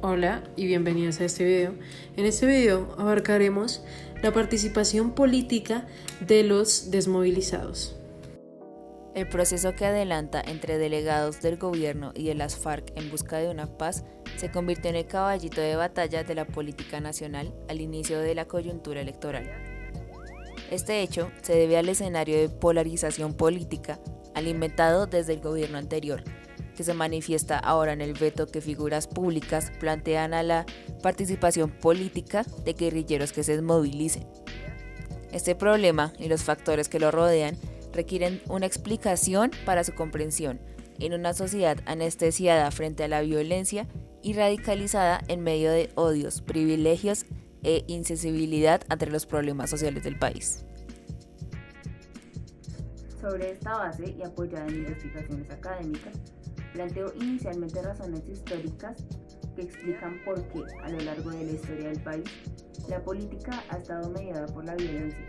Hola y bienvenidos a este video. En este video abarcaremos la participación política de los desmovilizados. El proceso que adelanta entre delegados del gobierno y de las FARC en busca de una paz se convirtió en el caballito de batalla de la política nacional al inicio de la coyuntura electoral. Este hecho se debe al escenario de polarización política alimentado desde el gobierno anterior, que se manifiesta ahora en el veto que figuras públicas plantean a la participación política de guerrilleros que se desmovilicen. Este problema y los factores que lo rodean requieren una explicación para su comprensión en una sociedad anestesiada frente a la violencia y radicalizada en medio de odios, privilegios e insensibilidad ante los problemas sociales del país. Sobre esta base y apoyada en investigaciones académicas, planteo inicialmente razones históricas que explican por qué, a lo largo de la historia del país, la política ha estado mediada por la violencia,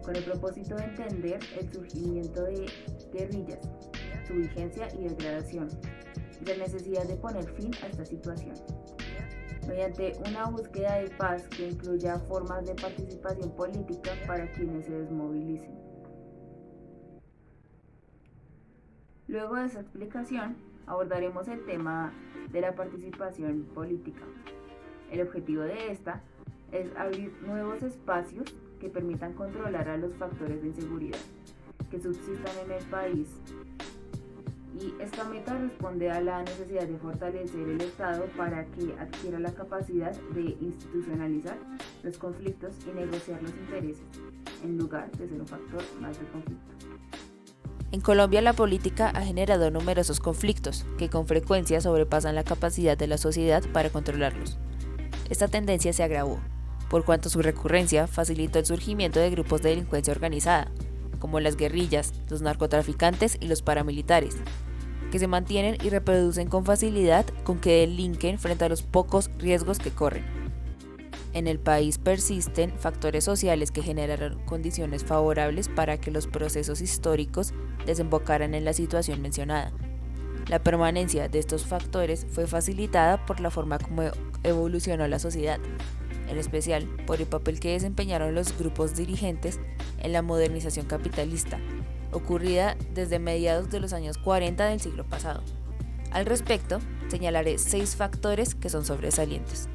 con el propósito de entender el surgimiento de guerrillas, su vigencia y degradación, y la necesidad de poner fin a esta situación, mediante una búsqueda de paz que incluya formas de participación política para quienes se desmovilicen. Luego de esa explicación, abordaremos el tema de la participación política. El objetivo de esta es abrir nuevos espacios que permitan controlar a los factores de inseguridad que subsistan en el país. Y esta meta responde a la necesidad de fortalecer el Estado para que adquiera la capacidad de institucionalizar los conflictos y negociar los intereses, en lugar de ser un factor más de conflicto. En Colombia la política ha generado numerosos conflictos que con frecuencia sobrepasan la capacidad de la sociedad para controlarlos. Esta tendencia se agravó, por cuanto su recurrencia facilitó el surgimiento de grupos de delincuencia organizada, como las guerrillas, los narcotraficantes y los paramilitares, que se mantienen y reproducen con facilidad con que delinquen frente a los pocos riesgos que corren. En el país persisten factores sociales que generaron condiciones favorables para que los procesos históricos desembocaran en la situación mencionada. La permanencia de estos factores fue facilitada por la forma como evolucionó la sociedad, en especial por el papel que desempeñaron los grupos dirigentes en la modernización capitalista, ocurrida desde mediados de los años 40 del siglo pasado. Al respecto, señalaré 6 factores que son sobresalientes.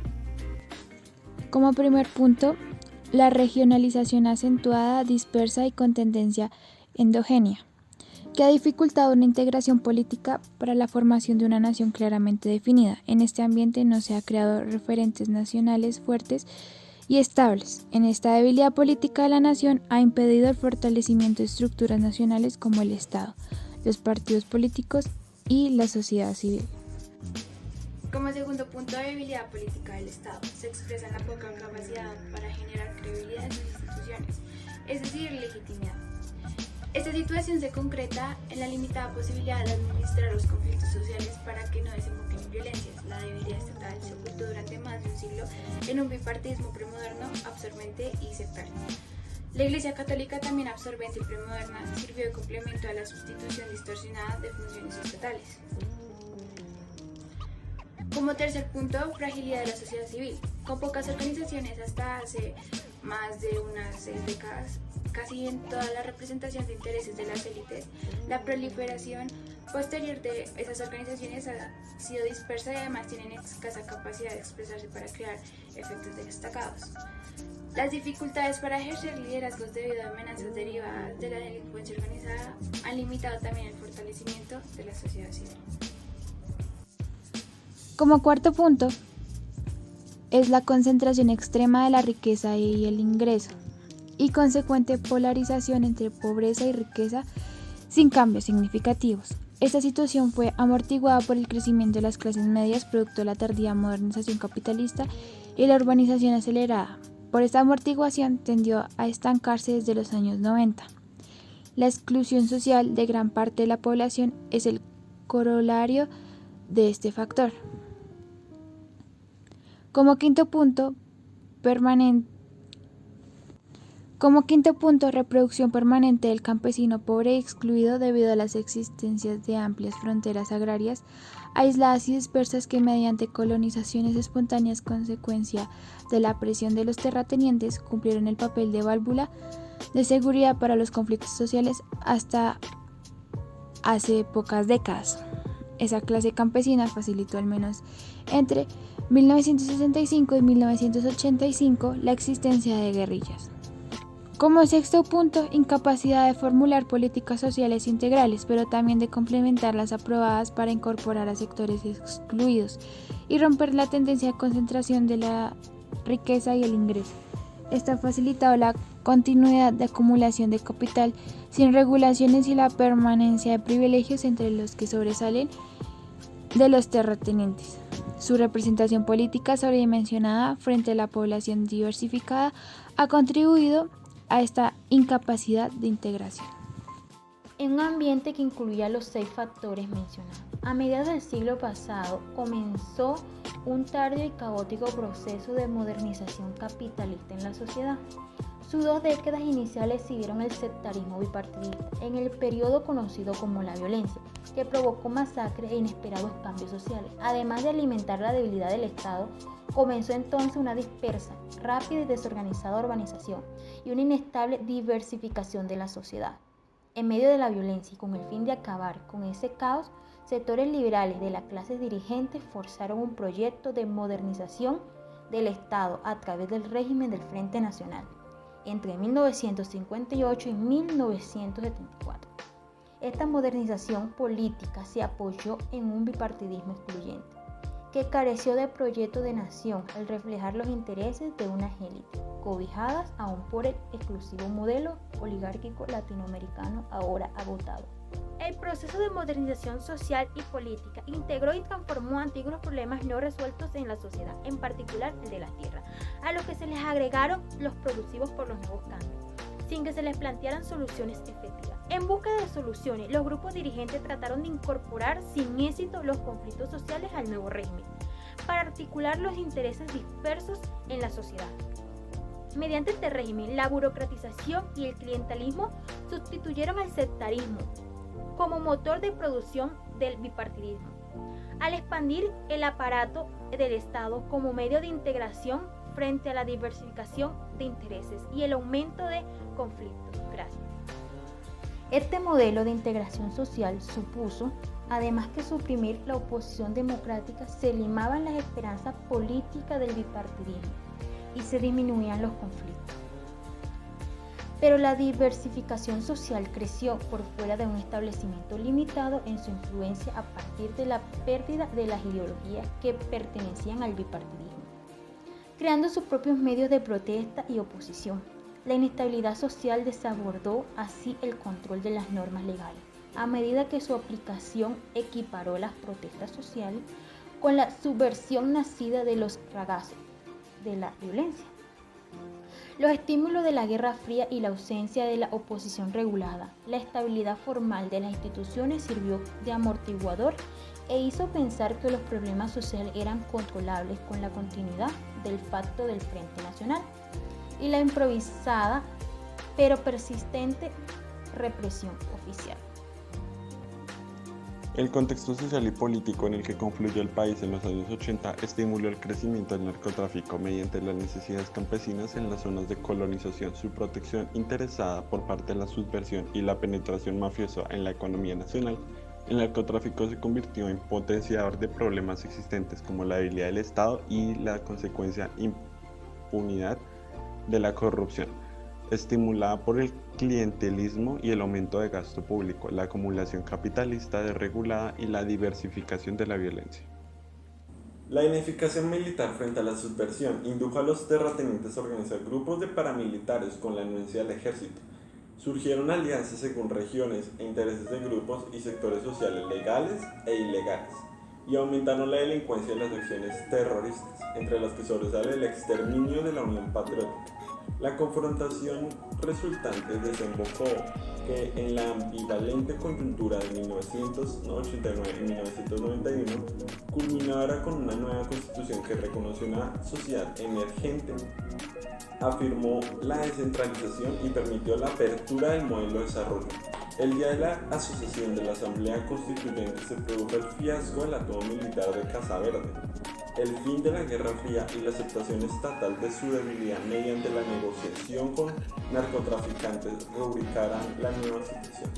Como primer punto, la regionalización acentuada, dispersa y con tendencia endogénea, que ha dificultado una integración política para la formación de una nación claramente definida. En este ambiente no se han creado referentes nacionales fuertes y estables. En esta debilidad política de la nación ha impedido el fortalecimiento de estructuras nacionales como el Estado, los partidos políticos y la sociedad civil. Como segundo punto de debilidad política del Estado, se expresa en la poca capacidad para generar credibilidad en sus instituciones, es decir, legitimidad. Esta situación se concreta en la limitada posibilidad de administrar los conflictos sociales para que no desemboquen en violencias. La debilidad estatal se ocultó durante más de un siglo en un bipartidismo premoderno, absorbente y sectario. La Iglesia Católica, también absorbente y premoderna, sirvió de complemento a la sustitución distorsionada de funciones estatales. Como tercer punto, fragilidad de la sociedad civil. Con pocas organizaciones hasta hace más de unas 6 décadas, casi en toda la representación de intereses de las élites, la proliferación posterior de esas organizaciones ha sido dispersa y además tienen escasa capacidad de expresarse para crear efectos destacados. Las dificultades para ejercer liderazgos debido a amenazas derivadas de la delincuencia organizada han limitado también el fortalecimiento de la sociedad civil. Como cuarto punto, es la concentración extrema de la riqueza y el ingreso, y consecuente polarización entre pobreza y riqueza sin cambios significativos. Esta situación fue amortiguada por el crecimiento de las clases medias producto de la tardía modernización capitalista y la urbanización acelerada. Por esta amortiguación tendió a estancarse desde los años 90. La exclusión social de gran parte de la población es el corolario de este factor. Como quinto punto, Como quinto punto, reproducción permanente del campesino pobre y excluido debido a las existencias de amplias fronteras agrarias aisladas y dispersas que mediante colonizaciones espontáneas consecuencia de la presión de los terratenientes cumplieron el papel de válvula de seguridad para los conflictos sociales hasta hace pocas décadas. Esa clase campesina facilitó al menos entre 1965 y 1985 la existencia de guerrillas. Como sexto punto, incapacidad de formular políticas sociales integrales, pero también de complementar las aprobadas para incorporar a sectores excluidos y romper la tendencia de concentración de la riqueza y el ingreso. Esto ha facilitado la continuidad de acumulación de capital sin regulaciones y la permanencia de privilegios entre los que sobresalen de los terratenientes. Su representación política sobredimensionada frente a la población diversificada ha contribuido a esta incapacidad de integración. En un ambiente que incluía los 6 factores mencionados, a mediados del siglo pasado comenzó un tardío y caótico proceso de modernización capitalista en la sociedad. Sus 2 décadas iniciales siguieron el sectarismo bipartidista en el periodo conocido como la violencia, que provocó masacres e inesperados cambios sociales. Además de alimentar la debilidad del Estado, comenzó entonces una dispersa, rápida y desorganizada urbanización y una inestable diversificación de la sociedad. En medio de la violencia y con el fin de acabar con ese caos, sectores liberales de la clase dirigente forzaron un proyecto de modernización del Estado a través del régimen del Frente Nacional entre 1958 y 1974. Esta modernización política se apoyó en un bipartidismo excluyente, que careció de proyecto de nación al reflejar los intereses de unas élites, cobijadas aún por el exclusivo modelo oligárquico latinoamericano ahora agotado. El proceso de modernización social y política integró y transformó antiguos problemas no resueltos en la sociedad, en particular el de la tierra, a los que se les agregaron los producidos por los nuevos cambios, sin que se les plantearan soluciones efectivas. En busca de soluciones, los grupos dirigentes trataron de incorporar sin éxito los conflictos sociales al nuevo régimen, para articular los intereses dispersos en la sociedad. Mediante este régimen, la burocratización y el clientelismo sustituyeron al sectarismo como motor de producción del bipartidismo, al expandir el aparato del Estado como medio de integración frente a la diversificación de intereses y el aumento de conflictos. Gracias. Este modelo de integración social supuso, además que suprimir la oposición democrática, se limaban las esperanzas políticas del bipartidismo y se disminuían los conflictos. Pero la diversificación social creció por fuera de un establecimiento limitado en su influencia a partir de la pérdida de las ideologías que pertenecían al bipartidismo, creando sus propios medios de protesta y oposición. La inestabilidad social desbordó así el control de las normas legales, a medida que su aplicación equiparó las protestas sociales con la subversión nacida de los ragazos de la violencia. Los estímulos de la Guerra Fría y la ausencia de la oposición regulada, la estabilidad formal de las instituciones sirvió de amortiguador e hizo pensar que los problemas sociales eran controlables con la continuidad del pacto del Frente Nacional y la improvisada pero persistente represión oficial. El contexto social y político en el que confluyó el país en los años 80 estimuló el crecimiento del narcotráfico mediante las necesidades campesinas en las zonas de colonización, su protección interesada por parte de la subversión y la penetración mafiosa en la economía nacional. El narcotráfico se convirtió en potenciador de problemas existentes como la debilidad del Estado y la consecuencia impunidad de la corrupción, estimulada por el clientelismo y el aumento de gasto público, la acumulación capitalista desregulada y la diversificación de la violencia. La ineficacia militar frente a la subversión indujo a los terratenientes a organizar grupos de paramilitares con la anuencia del ejército. Surgieron alianzas según regiones e intereses de grupos y sectores sociales legales e ilegales, y aumentaron la delincuencia y las acciones terroristas, entre las que sobresale el exterminio de la Unión Patriótica. La confrontación resultante desembocó que en la ambivalente coyuntura de 1989 y 1991 culminara con una nueva constitución que reconoció una sociedad emergente, afirmó la descentralización y permitió la apertura del modelo de desarrollo. El día de la asociación de la Asamblea Constituyente se produjo el fiasco de la toma militar de Casa Verde, el fin de la Guerra Fría y la aceptación estatal de su debilidad mediante la negociación con narcotraficantes rubricarán la nueva situación.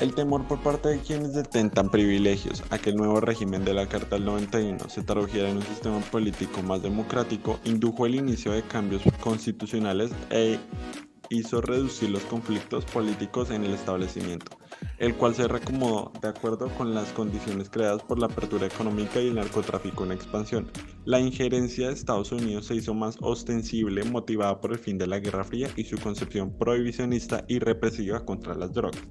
El temor por parte de quienes detentan privilegios a que el nuevo régimen de la Carta del 91 se tradujera en un sistema político más democrático indujo el inicio de cambios constitucionales e hizo reducir los conflictos políticos en el establecimiento, el cual se reacomodó de acuerdo con las condiciones creadas por la apertura económica y el narcotráfico en expansión. La injerencia de Estados Unidos se hizo más ostensible, motivada por el fin de la Guerra Fría y su concepción prohibicionista y represiva contra las drogas.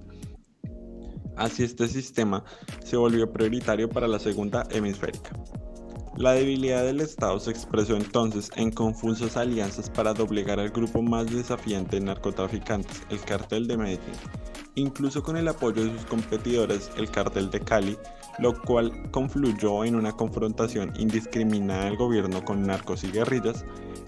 Así este sistema se volvió prioritario para la segunda hemisférica. La debilidad del Estado se expresó entonces en confusas alianzas para doblegar al grupo más desafiante de narcotraficantes, el Cartel de Medellín, incluso con el apoyo de sus competidores, el Cartel de Cali, lo cual confluyó en una confrontación indiscriminada del gobierno con narcos y guerrillas.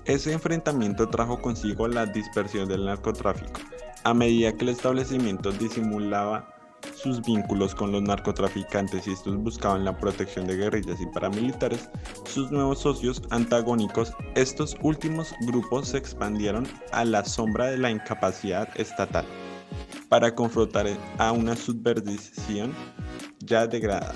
Ese enfrentamiento trajo consigo la dispersión del narcotráfico, a medida que el establecimiento disimulaba sus vínculos con los narcotraficantes y estos buscaban la protección de guerrillas y paramilitares, sus nuevos socios antagónicos, estos últimos grupos se expandieron a la sombra de la incapacidad estatal para confrontar a una subversión ya degradada.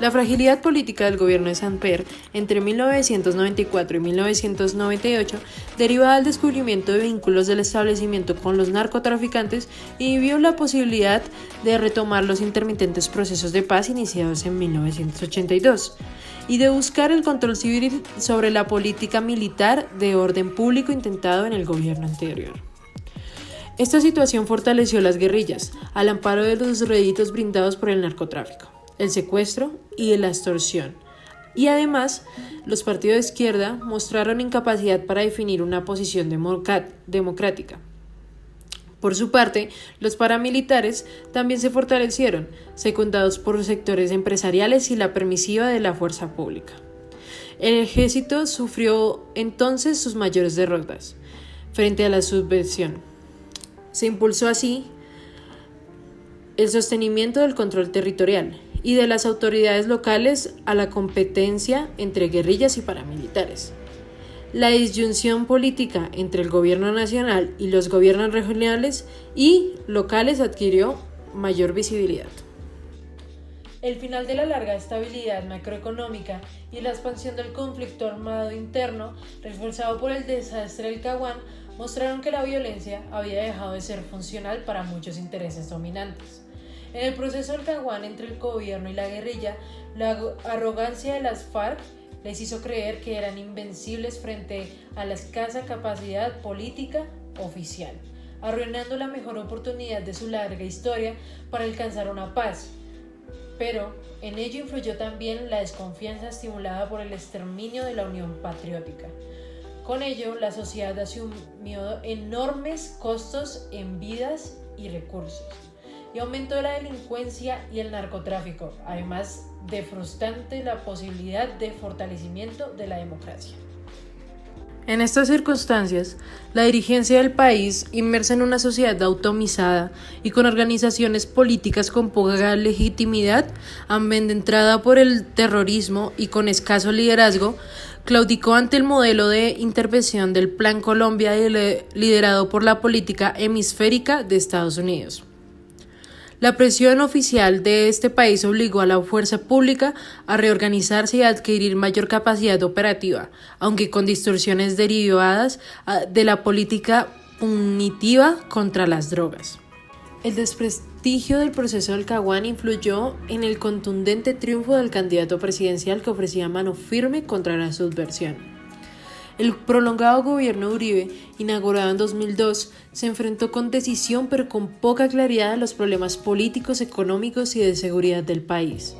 La fragilidad política del gobierno de Samper entre 1994 y 1998, derivada del descubrimiento de vínculos del establecimiento con los narcotraficantes, inhibió la posibilidad de retomar los intermitentes procesos de paz iniciados en 1982 y de buscar el control civil sobre la política militar de orden público intentado en el gobierno anterior. Esta situación fortaleció las guerrillas, al amparo de los réditos brindados por el narcotráfico, el secuestro y la extorsión. Y además, los partidos de izquierda mostraron incapacidad para definir una posición democrática. Por su parte, los paramilitares también se fortalecieron, secundados por sectores empresariales y la permisiva de la fuerza pública. El ejército sufrió entonces sus mayores derrotas frente a la subversión. Se impulsó así el sostenimiento del control territorial y de las autoridades locales a la competencia entre guerrillas y paramilitares. La disyunción política entre el gobierno nacional y los gobiernos regionales y locales adquirió mayor visibilidad. El final de la larga estabilidad macroeconómica y la expansión del conflicto armado interno, reforzado por el desastre del Caguán, mostraron que la violencia había dejado de ser funcional para muchos intereses dominantes. En el proceso del Caguán entre el gobierno y la guerrilla, la arrogancia de las FARC les hizo creer que eran invencibles frente a la escasa capacidad política oficial, arruinando la mejor oportunidad de su larga historia para alcanzar una paz. Pero en ello influyó también la desconfianza estimulada por el exterminio de la Unión Patriótica. Con ello, la sociedad asumió enormes costos en vidas y recursos, y aumentó la delincuencia y el narcotráfico, además de frustrante la posibilidad de fortalecimiento de la democracia. En estas circunstancias, la dirigencia del país, inmersa en una sociedad atomizada y con organizaciones políticas con poca legitimidad, amedrentada por el terrorismo y con escaso liderazgo, claudicó ante el modelo de intervención del Plan Colombia liderado por la política hemisférica de Estados Unidos. La presión oficial de este país obligó a la fuerza pública a reorganizarse y a adquirir mayor capacidad operativa, aunque con distorsiones derivadas de la política punitiva contra las drogas. El desprestigio del proceso del Caguán influyó en el contundente triunfo del candidato presidencial que ofrecía mano firme contra la subversión. El prolongado gobierno de Uribe, inaugurado en 2002, se enfrentó con decisión pero con poca claridad a los problemas políticos, económicos y de seguridad del país.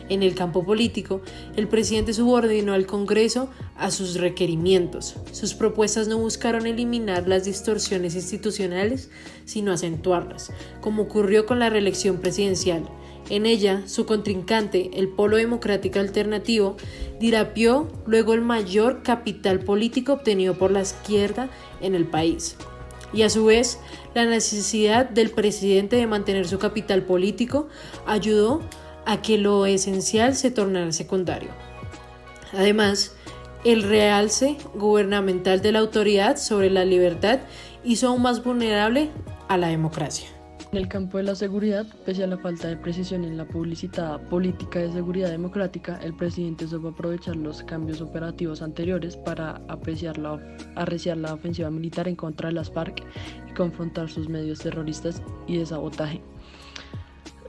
En el campo político, el presidente subordinó al Congreso a sus requerimientos. Sus propuestas no buscaron eliminar las distorsiones institucionales, sino acentuarlas, como ocurrió con la reelección presidencial. En ella, su contrincante, el Polo Democrático Alternativo, dirapió luego el mayor capital político obtenido por la izquierda en el país. Y a su vez, la necesidad del presidente de mantener su capital político ayudó a que lo esencial se tornara secundario. Además, el realce gubernamental de la autoridad sobre la libertad hizo aún más vulnerable a la democracia. En el campo de la seguridad, pese a la falta de precisión en la publicitada política de seguridad democrática, el presidente supo aprovechar los cambios operativos anteriores para arreciar la ofensiva militar en contra de las FARC y confrontar sus medios terroristas y de sabotaje.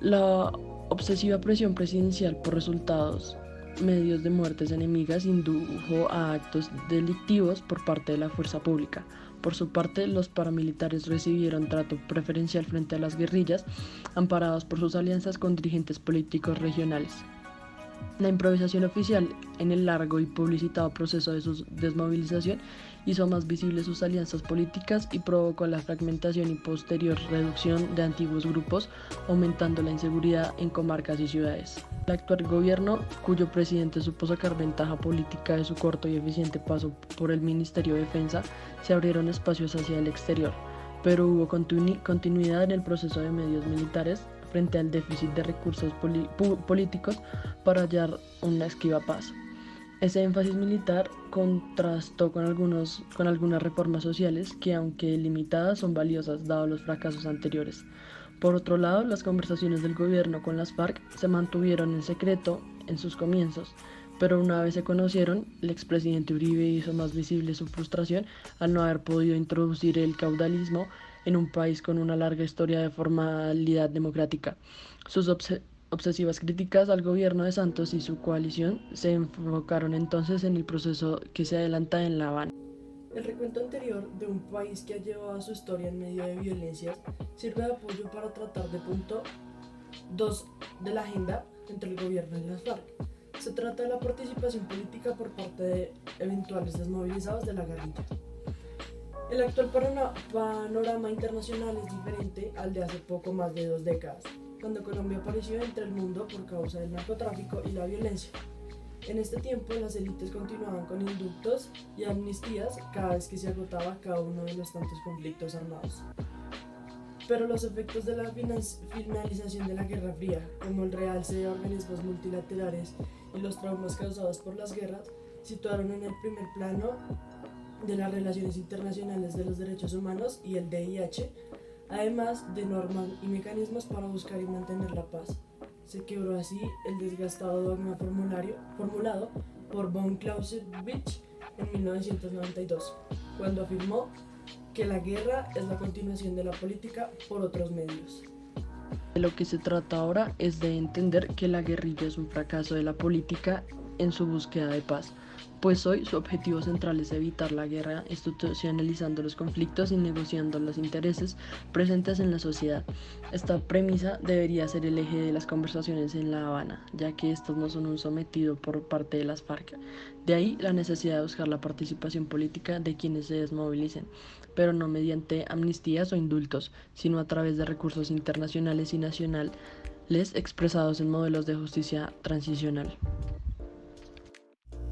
La obsesiva presión presidencial por resultados medios de muertes enemigas indujo a actos delictivos por parte de la fuerza pública. Por su parte, los paramilitares recibieron trato preferencial frente a las guerrillas, amparados por sus alianzas con dirigentes políticos regionales. La improvisación oficial en el largo y publicitado proceso de su desmovilización hizo más visibles sus alianzas políticas y provocó la fragmentación y posterior reducción de antiguos grupos, aumentando la inseguridad en comarcas y ciudades. El actual gobierno, cuyo presidente supo sacar ventaja política de su corto y eficiente paso por el Ministerio de Defensa, se abrieron espacios hacia el exterior, pero hubo continuidad en el proceso de medios militares frente al déficit de recursos políticos para hallar una esquiva paz. Ese énfasis militar contrastó con algunas reformas sociales que, aunque limitadas, son valiosas dados los fracasos anteriores. Por otro lado, las conversaciones del gobierno con las FARC se mantuvieron en secreto en sus comienzos, pero una vez se conocieron, el expresidente Uribe hizo más visible su frustración al no haber podido introducir el caudillismo en un país con una larga historia de formalidad democrática. Sus obsesivas críticas al gobierno de Santos y su coalición se enfocaron entonces en el proceso que se adelanta en La Habana. El recuento anterior de un país que ha llevado su historia en medio de violencias sirve de apoyo para tratar de punto 2 de la agenda entre el gobierno y las FARC. Se trata de la participación política por parte de eventuales desmovilizados de la guerrilla. El actual panorama internacional es diferente al de hace poco más de 2 décadas, cuando Colombia apareció entre el mundo por causa del narcotráfico y la violencia. En este tiempo, las élites continuaban con indultos y amnistías cada vez que se agotaba cada uno de los tantos conflictos armados. Pero los efectos de la finalización de la Guerra Fría, como el realce de organismos multilaterales y los traumas causados por las guerras, situaron en el primer plano de las relaciones internacionales de los derechos humanos y el VIH, además de normas y mecanismos para buscar y mantener la paz. Se quebró así el desgastado dogma formulado por von Clausewitz en 1992, cuando afirmó que la guerra es la continuación de la política por otros medios. De lo que se trata ahora es de entender que la guerrilla es un fracaso de la política en su búsqueda de paz, pues hoy su objetivo central es evitar la guerra institucionalizando los conflictos y negociando los intereses presentes en la sociedad. Esta premisa debería ser el eje de las conversaciones en La Habana, ya que estos no son un sometido por parte de las FARC. De ahí la necesidad de buscar la participación política de quienes se desmovilicen, pero no mediante amnistías o indultos, sino a través de recursos internacionales y nacionales expresados en modelos de justicia transicional.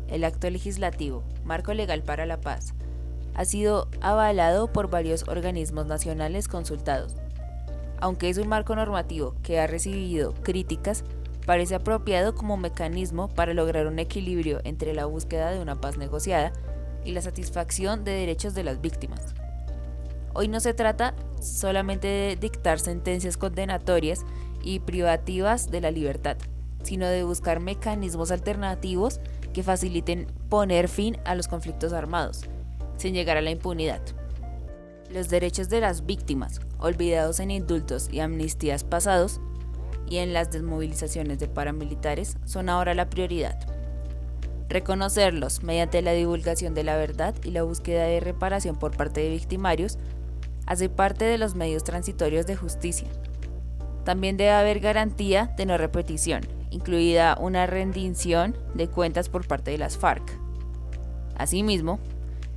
El acto legislativo, Marco Legal para la Paz, ha sido avalado por varios organismos nacionales consultados. Aunque es un marco normativo que ha recibido críticas, parece apropiado como mecanismo para lograr un equilibrio entre la búsqueda de una paz negociada y la satisfacción de derechos de las víctimas. Hoy no se trata solamente de dictar sentencias condenatorias y privativas de la libertad, sino de buscar mecanismos alternativos que faciliten poner fin a los conflictos armados, sin llegar a la impunidad. Los derechos de las víctimas, olvidados en indultos y amnistías pasados, y en las desmovilizaciones de paramilitares, son ahora la prioridad. Reconocerlos mediante la divulgación de la verdad y la búsqueda de reparación por parte de victimarios hace parte de los medios transitorios de justicia. También debe haber garantía de no repetición, incluida una rendición de cuentas por parte de las FARC. Asimismo,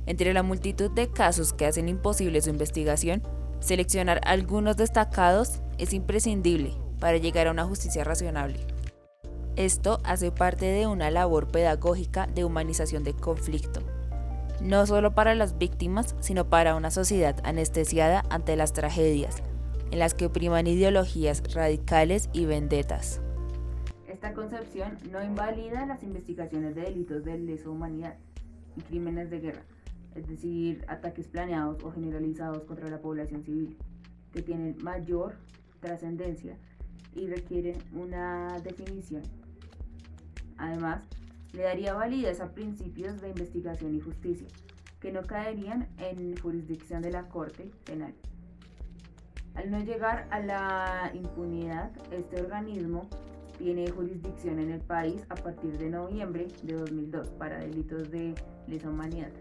entre la multitud de casos que hacen imposible su investigación, seleccionar algunos destacados es imprescindible para llegar a una justicia razonable. Esto hace parte de una labor pedagógica de humanización del conflicto, no solo para las víctimas, sino para una sociedad anestesiada ante las tragedias, en las que priman ideologías radicales y vendetas. Esta concepción no invalida las investigaciones de delitos de lesa humanidad y crímenes de guerra, es decir, ataques planeados o generalizados contra la población civil, que tienen mayor trascendencia y requieren una definición. Además, le daría validez a principios de investigación y justicia, que no caerían en jurisdicción de la Corte Penal. Al no llegar a la impunidad, este organismo tiene jurisdicción en el país a partir de noviembre de 2002 para delitos de lesa humanidad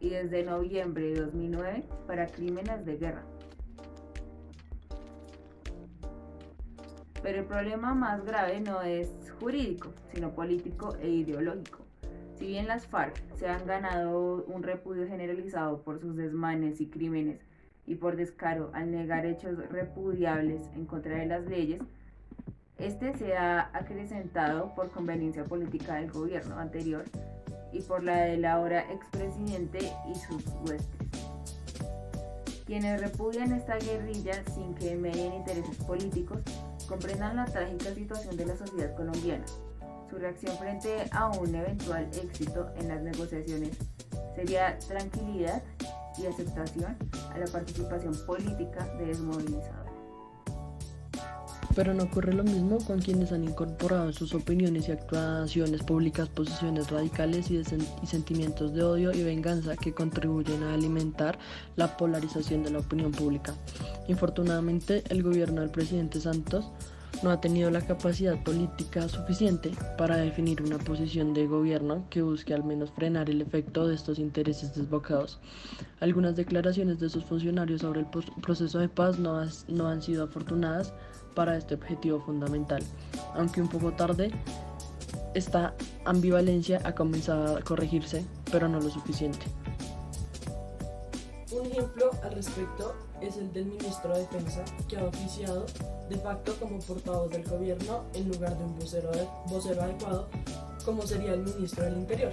y desde noviembre de 2009 para crímenes de guerra. Pero el problema más grave no es jurídico, sino político e ideológico. Si bien las FARC se han ganado un repudio generalizado por sus desmanes y crímenes y por descaro al negar hechos repudiables en contra de las leyes, este se ha acrecentado por conveniencia política del gobierno anterior y por la del ahora expresidente y sus huestes, quienes repudian esta guerrilla sin que medien intereses políticos, comprendan la trágica situación de la sociedad colombiana. Su reacción frente a un eventual éxito en las negociaciones sería tranquilidad y aceptación a la participación política de desmovilizadores. Pero no ocurre lo mismo con quienes han incorporado en sus opiniones y actuaciones públicas posiciones radicales y sentimientos de odio y venganza que contribuyen a alimentar la polarización de la opinión pública. Infortunadamente, el gobierno del presidente Santos no ha tenido la capacidad política suficiente para definir una posición de gobierno que busque al menos frenar el efecto de estos intereses desbocados. Algunas declaraciones de sus funcionarios sobre el proceso de paz no han sido afortunadas para este objetivo fundamental, aunque un poco tarde. Esta ambivalencia ha comenzado a corregirse, pero no lo suficiente. Un ejemplo al respecto es el del ministro de Defensa, que ha oficiado de facto como portavoz del gobierno en lugar de un vocero adecuado, como sería el ministro del Interior.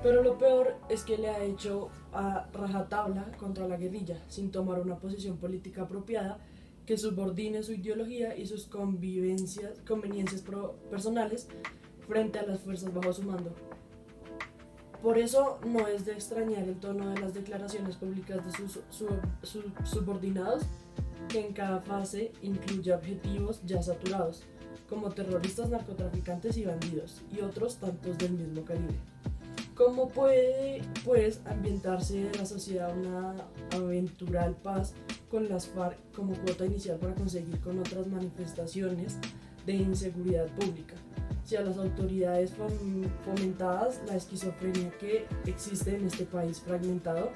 Pero lo peor es que le ha hecho a rajatabla contra la guerrilla, sin tomar una posición política apropiada que subordine su ideología y sus conveniencias personales frente a las fuerzas bajo su mando. Por eso no es de extrañar el tono de las declaraciones públicas de sus subordinados, que en cada fase incluye objetivos ya saturados, como terroristas, narcotraficantes y bandidos, y otros tantos del mismo calibre. ¿Cómo puede, pues, ambientarse la sociedad una aventural paz con las FARC como cuota inicial para conseguir con otras manifestaciones de inseguridad pública? Si a las autoridades fomentadas la esquizofrenia que existe en este país fragmentado.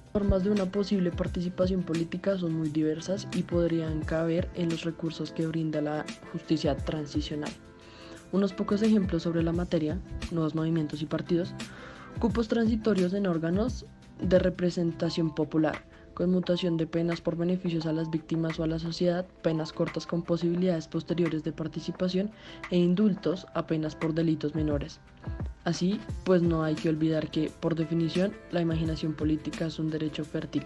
Las formas de una posible participación política son muy diversas y podrían caber en los recursos que brinda la justicia transicional. Unos pocos ejemplos sobre la materia: nuevos movimientos y partidos, cupos transitorios en órganos de representación popular, conmutación de penas por beneficios a las víctimas o a la sociedad, penas cortas con posibilidades posteriores de participación e indultos a penas por delitos menores. Así, pues no hay que olvidar que, por definición, la imaginación política es un derecho fértil,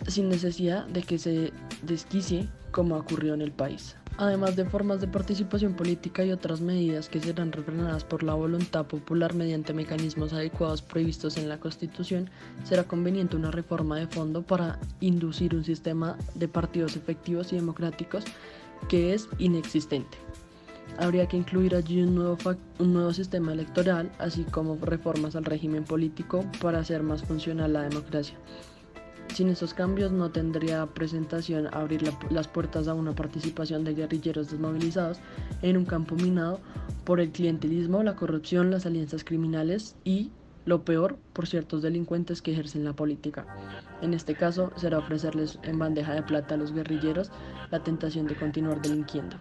sin necesidad de que se desquicie como ocurrió en el país. Además de formas de participación política y otras medidas que serán refrenadas por la voluntad popular mediante mecanismos adecuados previstos en la Constitución, será conveniente una reforma de fondo para inducir un sistema de partidos efectivos y democráticos que es inexistente. Habría que incluir allí un nuevo sistema electoral, así como reformas al régimen político para hacer más funcional la democracia. Sin esos cambios no tendría presentación abrir las puertas a una participación de guerrilleros desmovilizados en un campo minado por el clientelismo, la corrupción, las alianzas criminales y, lo peor, por ciertos delincuentes que ejercen la política. En este caso, será ofrecerles en bandeja de plata a los guerrilleros la tentación de continuar delinquiendo.